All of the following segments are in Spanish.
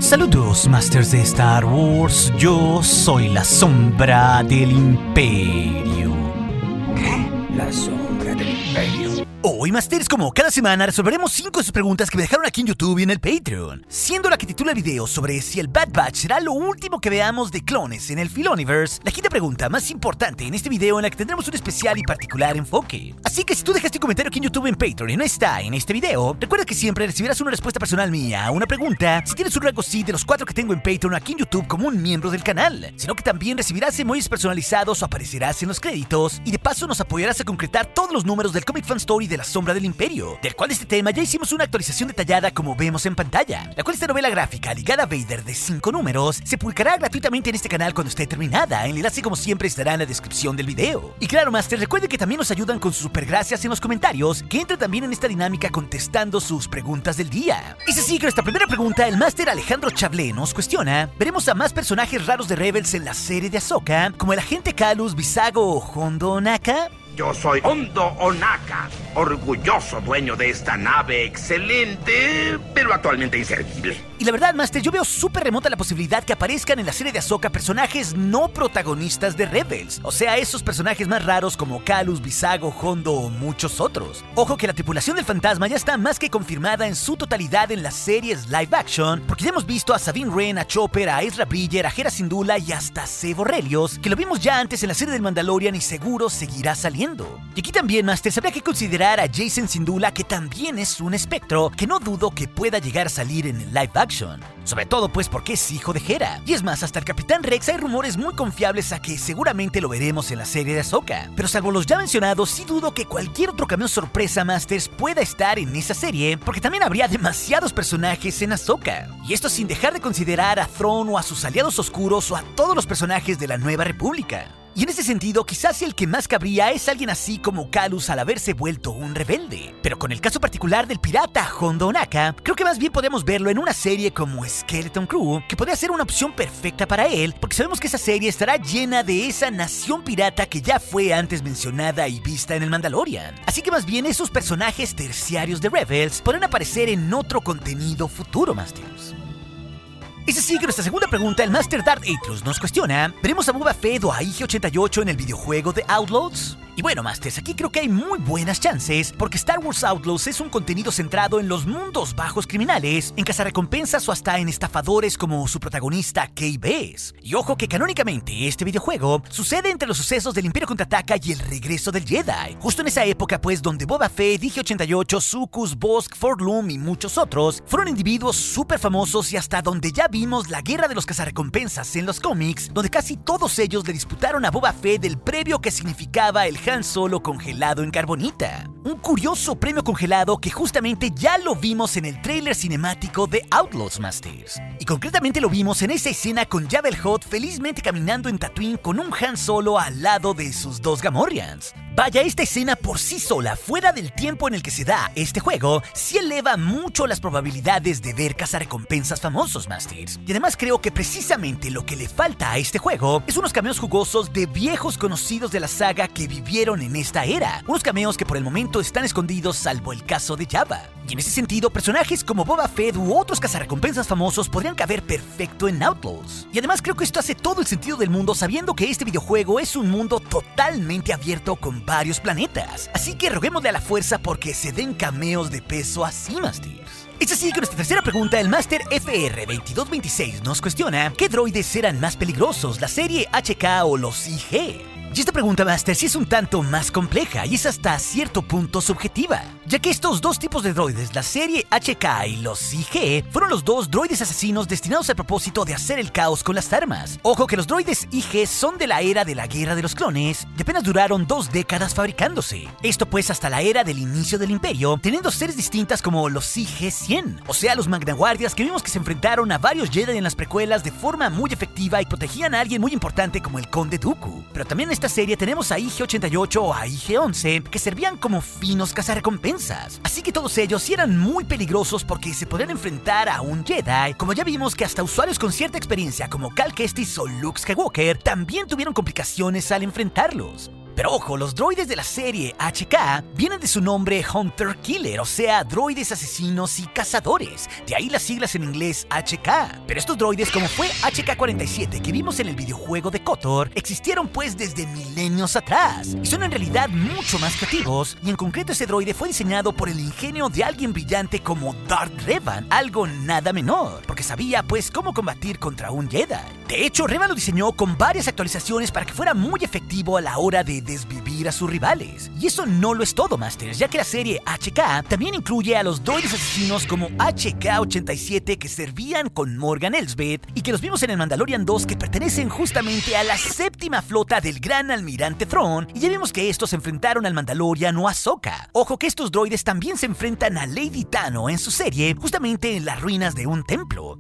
Saludos, Masters de Star Wars. Yo soy la sombra del Imperio. ¿Qué? La sombra del Imperio. Hoy, Masters, como cada semana, resolveremos 5 de sus preguntas que me dejaron aquí en YouTube y en el Patreon, siendo la que titula el video sobre si el Bad Batch será lo último que veamos de clones en el Filoniverse, la quinta pregunta más importante en este video en la que tendremos un especial y particular enfoque. Así que si tú dejaste un comentario aquí en YouTube en Patreon y no está en este video, recuerda que siempre recibirás una respuesta personal mía a una pregunta si tienes un rango sí de los 4 que tengo en Patreon aquí en YouTube como un miembro del canal, sino que también recibirás emojis personalizados o aparecerás en los créditos y de paso nos apoyarás a concretar todos los números del Comic Fan Story de la Sombra del Imperio, del cual de este tema ya hicimos una actualización detallada como vemos en pantalla, la cual esta novela gráfica ligada a Vader de 5 números se publicará gratuitamente en este canal cuando esté terminada. El enlace como siempre estará en la descripción del video. Y claro, Master, recuerden que también nos ayudan con sus super gracias en los comentarios, que entran también en esta dinámica contestando sus preguntas del día. Es así que nuestra primera pregunta, el Master Alejandro Chablé nos cuestiona: ¿veremos a más personajes raros de Rebels en la serie de Ahsoka, como el agente Calus, Visago o Hondo Ohnaka? Yo soy Hondo Ohnaka, orgulloso dueño de esta nave excelente, pero actualmente inservible. Y la verdad, Master, yo veo súper remota la posibilidad que aparezcan en la serie de Ahsoka personajes no protagonistas de Rebels. O sea, esos personajes más raros como Calus, Visago, Hondo o muchos otros. Ojo que la tripulación del fantasma ya está más que confirmada en su totalidad en las series live action, porque ya hemos visto a Sabine Wren, a Chopper, a Ezra Bridger, a Hera Syndulla y hasta Seb Orrelios, que lo vimos ya antes en la serie del Mandalorian y seguro seguirá saliendo. Y aquí también, Master, habría que considerar a Jacen Syndulla, que también es un espectro, que no dudo que pueda llegar a salir en el live action. Sobre todo pues porque es hijo de Hera. Y es más, hasta el Capitán Rex hay rumores muy confiables a que seguramente lo veremos en la serie de Ahsoka. Pero salvo los ya mencionados, sí dudo que cualquier otro cameo sorpresa, Masters, pueda estar en esa serie, porque también habría demasiados personajes en Ahsoka. Y esto sin dejar de considerar a Thrawn o a sus aliados oscuros o a todos los personajes de la Nueva República. Y en ese sentido, quizás el que más cabría es alguien así como Calus al haberse vuelto un rebelde. Pero con el caso particular del pirata Hondo Ohnaka, creo que más bien podemos verlo en una serie como Skeleton Crew, que podría ser una opción perfecta para él, porque sabemos que esa serie estará llena de esa nación pirata que ya fue antes mencionada y vista en el Mandalorian. Así que más bien esos personajes terciarios de Rebels podrán aparecer en otro contenido futuro, Masters. Es así que nuestra segunda pregunta, el Master Darth Atrus nos cuestiona: ¿veremos a Boba Fett o a IG-88 en el videojuego de Outlaws? Y bueno, Masters, aquí creo que hay muy buenas chances, porque Star Wars Outlaws es un contenido centrado en los mundos bajos criminales, en cazarrecompensas o hasta en estafadores como su protagonista K-Bess. Y ojo que canónicamente este videojuego sucede entre los sucesos del Imperio Contraataca y el regreso del Jedi, justo en esa época pues donde Boba Fett, IG-88, Sucus, Bossk, Forlum y muchos otros fueron individuos súper famosos y hasta donde ya vimos la guerra de los cazarrecompensas en los cómics, donde casi todos ellos le disputaron a Boba Fett el premio que significaba el Han Solo congelado en carbonita. Un curioso premio congelado que justamente ya lo vimos en el tráiler cinemático de Outlaws, Masters. Y concretamente lo vimos en esa escena con Jabba el Hutt felizmente caminando en Tatooine con un Han Solo al lado de sus 2 Gamorreans. Vaya, esta escena por sí sola, fuera del tiempo en el que se da este juego, sí eleva mucho las probabilidades de ver cazarrecompensas famosos, Masters. Y además creo que precisamente lo que le falta a este juego es unos cameos jugosos de viejos conocidos de la saga que vivieron en esta era. Unos cameos que por el momento están escondidos salvo el caso de Jabba. Y en ese sentido, personajes como Boba Fett u otros cazarrecompensas famosos podrían caber perfecto en Outlaws. Y además creo que esto hace todo el sentido del mundo sabiendo que este videojuego es un mundo totalmente abierto con varios planetas. Así que roguémosle a la fuerza porque se den cameos de peso así, Masters. Es así que nuestra tercera pregunta, el Master FR2226 nos cuestiona: ¿qué droides eran más peligrosos, la serie HK o los IG? Y esta pregunta, Master, sí es un tanto más compleja y es hasta cierto punto subjetiva, ya que estos dos tipos de droides, la serie HK y los IG, fueron los dos droides asesinos destinados al propósito de hacer el caos con las armas. Ojo que los droides IG son de la era de la Guerra de los Clones y apenas duraron 2 décadas fabricándose. Esto pues hasta la era del inicio del Imperio, teniendo series distintas como los IG-100, o sea, los magnaguardias que vimos que se enfrentaron a varios Jedi en las precuelas de forma muy efectiva y protegían a alguien muy importante como el Conde Dooku. Pero también esta serie tenemos a IG-88 o a IG-11 que servían como finos cazarrecompensas. Así que todos ellos sí eran muy peligrosos porque se podían enfrentar a un Jedi, como ya vimos que hasta usuarios con cierta experiencia como Cal Kestis o Luke Skywalker también tuvieron complicaciones al enfrentarlos. Pero ojo, los droides de la serie HK vienen de su nombre Hunter Killer, o sea, droides asesinos y cazadores. De ahí las siglas en inglés HK. Pero estos droides, como fue HK-47 que vimos en el videojuego de KOTOR, existieron pues desde milenios atrás. Y son en realidad mucho más creativos. Y en concreto ese droide fue diseñado por el ingenio de alguien brillante como Darth Revan. Algo nada menor, porque sabía pues cómo combatir contra un Jedi. De hecho, Revan lo diseñó con varias actualizaciones para que fuera muy efectivo a la hora de desvivir a sus rivales. Y eso no lo es todo, Masters, ya que la serie HK también incluye a los droides asesinos como HK-87 que servían con Morgan Elsbeth y que los vimos en el Mandalorian 2, que pertenecen justamente a la séptima flota del Gran Almirante Thrawn, y ya vimos que estos se enfrentaron al Mandalorian o Ahsoka. Ojo que estos droides también se enfrentan a Lady Tano en su serie, justamente en las ruinas de un templo.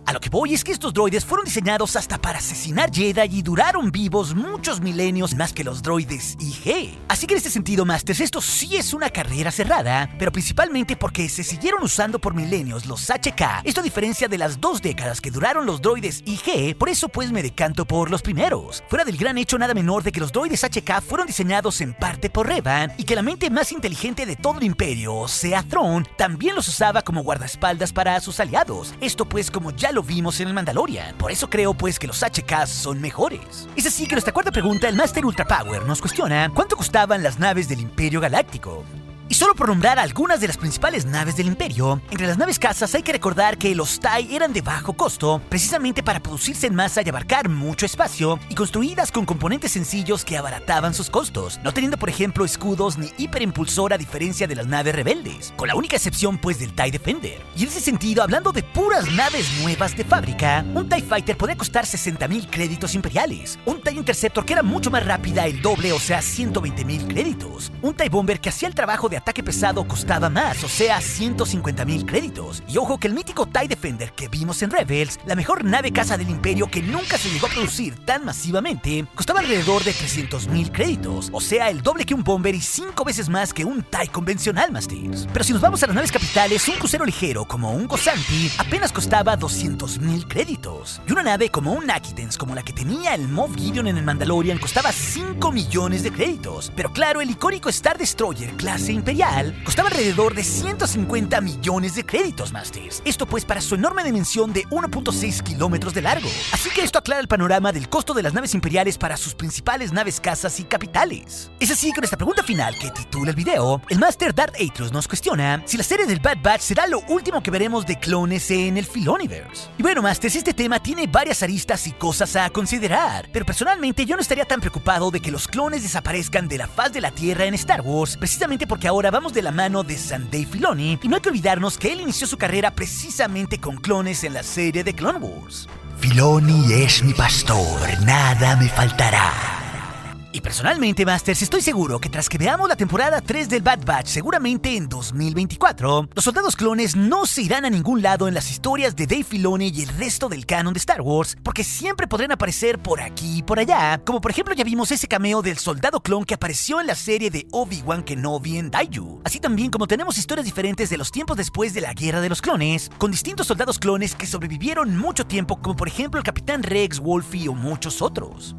A lo que voy es que estos droides fueron diseñados hasta para asesinar Jedi y duraron vivos muchos milenios más que los droides IG. Así que en este sentido, Masters, esto sí es una carrera cerrada, pero principalmente porque se siguieron usando por milenios los HK. Esto a diferencia de las 2 décadas que duraron los droides IG, por eso pues me decanto por los primeros. Fuera del gran hecho nada menor de que los droides HK fueron diseñados en parte por Revan y que la mente más inteligente de todo el imperio, o sea Thrawn, también los usaba como guardaespaldas para sus aliados. Esto pues como ya lo vimos en el Mandalorian. Por eso creo pues que los HK son mejores. Es así que nuestra cuarta pregunta, el Master Ultra Power nos cuestiona ¿cuánto costaban las naves del Imperio Galáctico? Y solo por nombrar algunas de las principales naves del Imperio, entre las naves cazas hay que recordar que los TIE eran de bajo costo, precisamente para producirse en masa y abarcar mucho espacio, y construidas con componentes sencillos que abarataban sus costos, no teniendo por ejemplo escudos ni hiperimpulsor a diferencia de las naves rebeldes, con la única excepción pues del TIE Defender. Y en ese sentido, hablando de puras naves nuevas de fábrica, un TIE Fighter podía costar 60,000 créditos imperiales, un TIE Interceptor que era mucho más rápida, el doble, o sea 120,000 créditos, un TIE Bomber que hacía el trabajo de ataque pesado costaba más, o sea 150,000 créditos. Y ojo que el mítico TIE Defender que vimos en Rebels, la mejor nave caza del Imperio que nunca se llegó a producir tan masivamente, costaba alrededor de 300,000 créditos, o sea el doble que un Bomber y 5 veces más que un TIE convencional, Masters. Pero si nos vamos a las naves capitales, un crucero ligero como un Gozanti apenas costaba 200,000 créditos, y una nave como un Aquitance como la que tenía el Moff Gideon en el Mandalorian costaba 5 millones de créditos. Pero claro, el icónico Star Destroyer clase Imperial costaba alrededor de 150 millones de créditos, Masters. Esto pues para su enorme dimensión de 1.6 kilómetros de largo. Así que esto aclara el panorama del costo de las naves imperiales para sus principales naves cazas y capitales. Es así que con esta pregunta final que titula el video, el Master Darth Atrus nos cuestiona si la serie del Bad Batch será lo último que veremos de clones en el Filoniverse. Y bueno, Masters, este tema tiene varias aristas y cosas a considerar, pero personalmente yo no estaría tan preocupado de que los clones desaparezcan de la faz de la Tierra en Star Wars, precisamente porque ahora vamos de la mano de Dave Filoni, y no hay que olvidarnos que él inició su carrera precisamente con clones en la serie de Clone Wars. Filoni es mi pastor, nada me faltará. Y personalmente, Masters, estoy seguro que tras que veamos la temporada 3 del Bad Batch, seguramente en 2024, los soldados clones no se irán a ningún lado en las historias de Dave Filoni y el resto del canon de Star Wars, porque siempre podrán aparecer por aquí y por allá, como por ejemplo ya vimos ese cameo del soldado clon que apareció en la serie de Obi-Wan Kenobi en Daiju. Así también como tenemos historias diferentes de los tiempos después de la Guerra de los Clones, con distintos soldados clones que sobrevivieron mucho tiempo, como por ejemplo el Capitán Rex, Wolfie o muchos otros.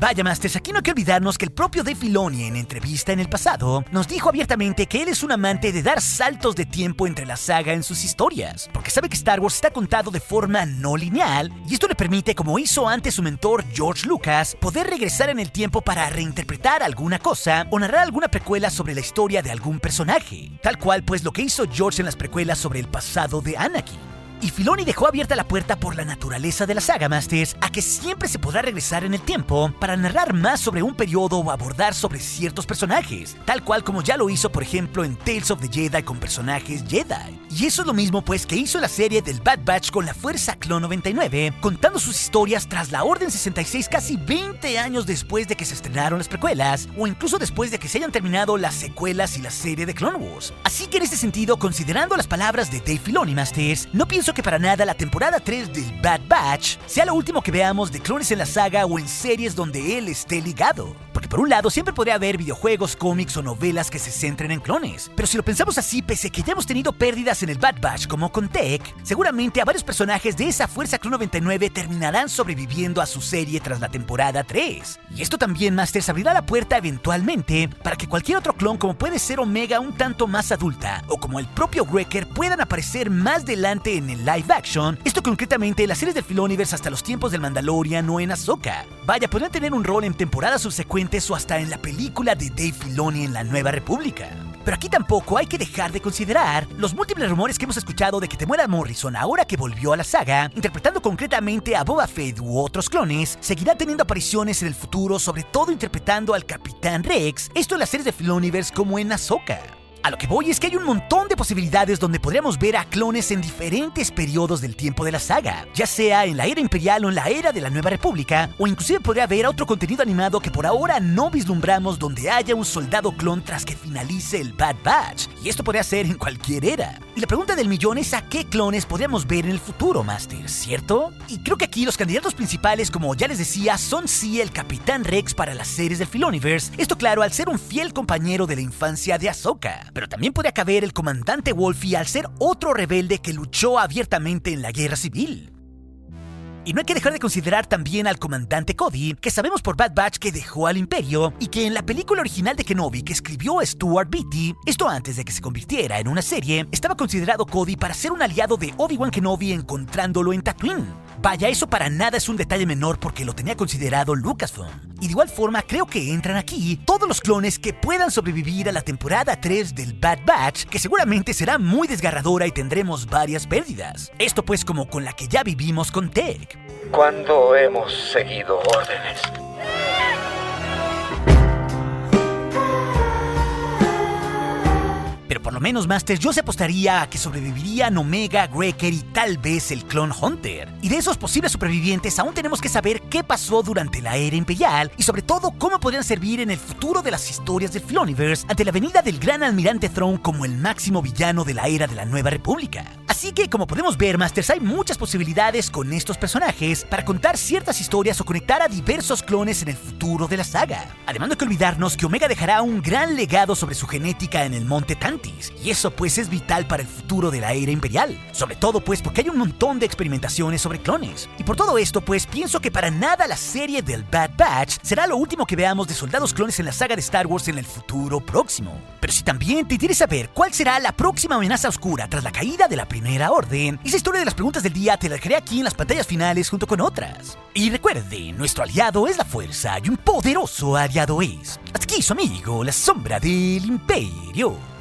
Vaya, Masters, aquí no hay que olvidarnos que el propio Dave Filoni en entrevista en el pasado nos dijo abiertamente que él es un amante de dar saltos de tiempo entre la saga en sus historias, porque sabe que Star Wars está contado de forma no lineal, y esto le permite, como hizo antes su mentor George Lucas, poder regresar en el tiempo para reinterpretar alguna cosa o narrar alguna precuela sobre la historia de algún personaje, tal cual pues lo que hizo George en las precuelas sobre el pasado de Anakin. Y Filoni dejó abierta la puerta por la naturaleza de la saga, Masters, a que siempre se podrá regresar en el tiempo para narrar más sobre un periodo o abordar sobre ciertos personajes, tal cual como ya lo hizo, por ejemplo, en Tales of the Jedi con personajes Jedi. Y eso es lo mismo, pues, que hizo la serie del Bad Batch con la Fuerza Clon 99, contando sus historias tras la Orden 66 casi 20 años después de que se estrenaron las precuelas, o incluso después de que se hayan terminado las secuelas y la serie de Clone Wars. Así que en este sentido, considerando las palabras de Dave Filoni, Masters, no pienso pienso que para nada la temporada 3 del Bad Batch sea lo último que veamos de clones en la saga o en series donde él esté ligado. Porque por un lado siempre podría haber videojuegos, cómics o novelas que se centren en clones. Pero si lo pensamos así, pese a que ya hemos tenido pérdidas en el Bad Batch como con Tech, seguramente a varios personajes de esa Fuerza Clon 99 terminarán sobreviviendo a su serie tras la temporada 3. Y esto también, Masters, abrirá la puerta eventualmente para que cualquier otro clon, como puede ser Omega un tanto más adulta, o como el propio Wrecker, puedan aparecer más delante en el live action, esto concretamente en las series del Filoniverse hasta los tiempos del Mandalorian o en Ahsoka. Vaya, podrían tener un rol en temporadas subsecuentes o hasta en la película de Dave Filoni en la Nueva República. Pero aquí tampoco hay que dejar de considerar los múltiples rumores que hemos escuchado de que Temuera Morrison, ahora que volvió a la saga, interpretando concretamente a Boba Fett u otros clones, seguirá teniendo apariciones en el futuro, sobre todo interpretando al Capitán Rex, esto en las series de Filoniverse como en Ahsoka. A lo que voy es que hay un montón de posibilidades donde podríamos ver a clones en diferentes periodos del tiempo de la saga, ya sea en la era imperial o en la era de la Nueva República, o inclusive podría haber otro contenido animado que por ahora no vislumbramos donde haya un soldado clon tras que finalice el Bad Batch, y esto podría ser en cualquier era. Y la pregunta del millón es a qué clones podríamos ver en el futuro, Master, ¿cierto? Y creo que aquí los candidatos principales, como ya les decía, son sí el Capitán Rex para las series del Filoniverse, esto claro al ser un fiel compañero de la infancia de Ahsoka. Pero también podría caber el comandante Wolfie al ser otro rebelde que luchó abiertamente en la guerra civil. Y no hay que dejar de considerar también al comandante Cody, que sabemos por Bad Batch que dejó al Imperio y que en la película original de Kenobi que escribió Stuart Beatty, esto antes de que se convirtiera en una serie, estaba considerado Cody para ser un aliado de Obi-Wan Kenobi encontrándolo en Tatooine. Vaya, eso para nada es un detalle menor porque lo tenía considerado Lucasfilm. Y de igual forma creo que entran aquí todos los clones que puedan sobrevivir a la temporada 3 del Bad Batch, que seguramente será muy desgarradora y tendremos varias pérdidas. Esto pues como con la que ya vivimos con Tech. Cuando hemos seguido órdenes. Pero por lo menos, Masters, yo se apostaría a que sobrevivirían Omega, Wrecker y tal vez el clon Hunter. Y de esos posibles supervivientes aún tenemos que saber qué pasó durante la era imperial y sobre todo cómo podrían servir en el futuro de las historias del Filoniverse ante la venida del gran almirante Thrawn como el máximo villano de la era de la Nueva República. Así que, como podemos ver, Masters, hay muchas posibilidades con estos personajes para contar ciertas historias o conectar a diversos clones en el futuro de la saga. Además, no hay que olvidarnos que Omega dejará un gran legado sobre su genética en el Monte Tantis, y eso pues es vital para el futuro de la era imperial, sobre todo pues porque hay un montón de experimentaciones sobre clones. Y por todo esto pues pienso que para nada la serie del Bad Batch será lo último que veamos de soldados clones en la saga de Star Wars en el futuro próximo. Pero si también te interesa saber cuál será la próxima amenaza oscura tras la caída de la Primera Orden, esa historia de las preguntas del día te la dejaré aquí en las pantallas finales junto con otras. Y recuerde, nuestro aliado es la fuerza y un poderoso aliado es. Hasta aquí su amigo, la sombra del Imperio.